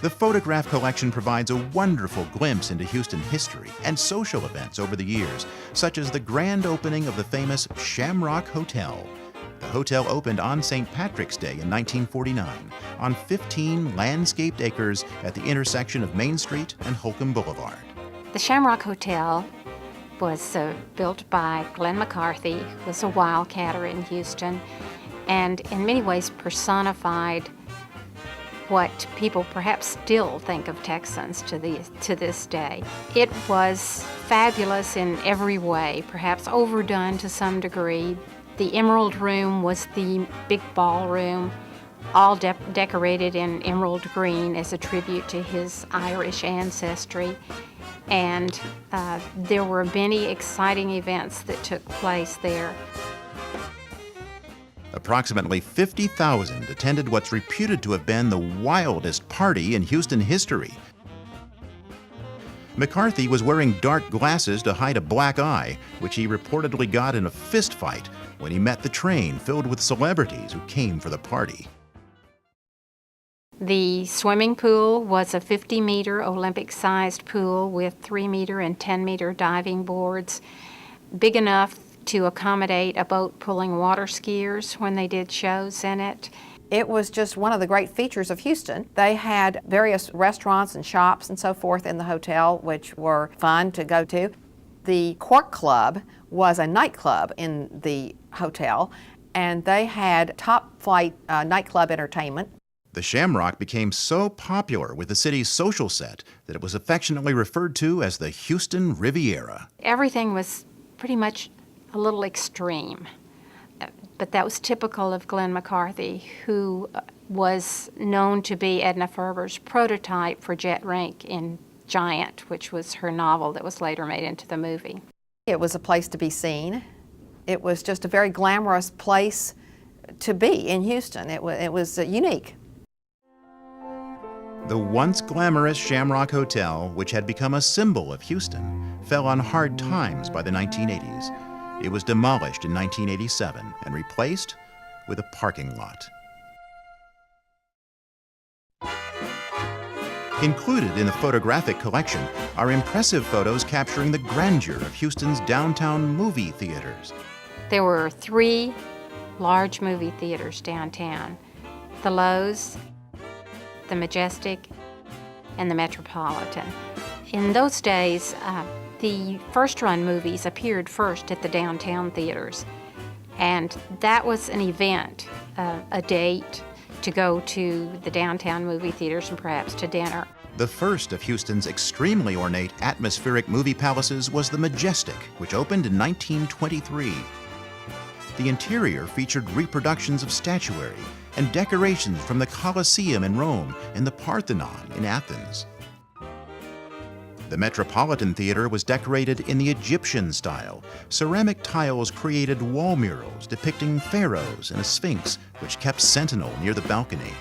The photograph collection provides a wonderful glimpse into Houston history and social events over the years, such as the grand opening of the famous Shamrock Hotel. The hotel opened on St. Patrick's Day in 1949 on 15 landscaped acres at the intersection of Main Street and Holcomb Boulevard. The Shamrock Hotel was built by Glenn McCarthy, who was a wildcatter in Houston, and in many ways personified what people perhaps still think of Texans to this day. It was fabulous in every way, perhaps overdone to some degree. The Emerald Room was the big ballroom, all decorated in emerald green as a tribute to his Irish ancestry. And there were many exciting events that took place there. Approximately 50,000 attended what's reputed to have been the wildest party in Houston history. McCarthy was wearing dark glasses to hide a black eye, which he reportedly got in a fist fight when he met the train filled with celebrities who came for the party. The swimming pool was a 50-meter Olympic-sized pool with 3-meter and 10-meter diving boards, big enough to accommodate a boat pulling water skiers when they did shows in it. It was just one of the great features of Houston. They had various restaurants and shops and so forth in the hotel, which were fun to go to. The Cork Club was a nightclub in the hotel, and they had top-flight nightclub entertainment. The Shamrock became so popular with the city's social set that it was affectionately referred to as the Houston Riviera. Everything was pretty much a little extreme, but that was typical of Glenn McCarthy, who was known to be Edna Ferber's prototype for Jet Rink in Giant, which was her novel that was later made into the movie. It was a place to be seen. It was just a very glamorous place to be in Houston. It was unique. The once glamorous Shamrock Hotel, which had become a symbol of Houston, fell on hard times by the 1980s. It was demolished in 1987 and replaced with a parking lot. Included in the photographic collection are impressive photos capturing the grandeur of Houston's downtown movie theaters. There were 3 large movie theaters downtown: the Lowe's, the Majestic, and the Metropolitan. In those days, the first-run movies appeared first at the downtown theaters, and that was an event, a date to go to the downtown movie theaters and perhaps to dinner. The first of Houston's extremely ornate atmospheric movie palaces was the Majestic, which opened in 1923. The interior featured reproductions of statuary and decorations from the Colosseum in Rome and the Parthenon in Athens. The Metropolitan Theater was decorated in the Egyptian style. Ceramic tiles created wall murals depicting pharaohs and a sphinx, which kept sentinel near the balcony.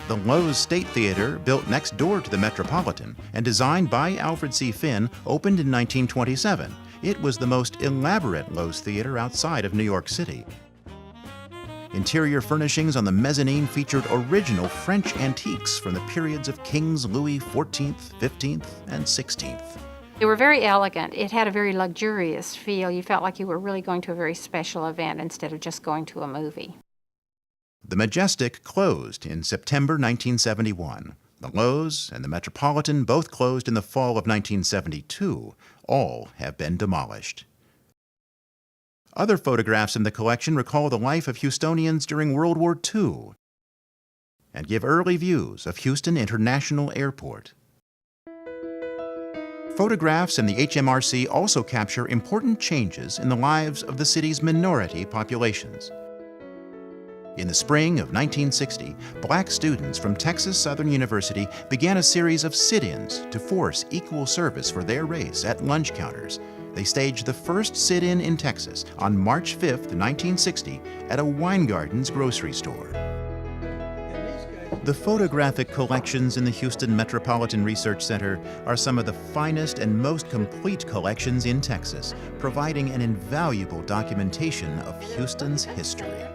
The Lowe's State Theater, built next door to the Metropolitan and designed by Alfred C. Finn, opened in 1927. It was the most elaborate Lowe's Theater outside of New York City. Interior furnishings on the mezzanine featured original French antiques from the periods of Kings Louis XIV, XV, and XVI. They were very elegant. It had a very luxurious feel. You felt like you were really going to a very special event instead of just going to a movie. The Majestic closed in September 1971. The Lowe's and the Metropolitan both closed in the fall of 1972. All have been demolished. Other photographs in the collection recall the life of Houstonians during World War II and give early views of Houston International Airport. Photographs in the HMRC also capture important changes in the lives of the city's minority populations. In the spring of 1960, black students from Texas Southern University began a series of sit-ins to force equal service for their race at lunch counters. They staged the first sit-in in Texas on March 5, 1960, at a Weingarten's grocery store. The photographic collections in the Houston Metropolitan Research Center are some of the finest and most complete collections in Texas, providing an invaluable documentation of Houston's history.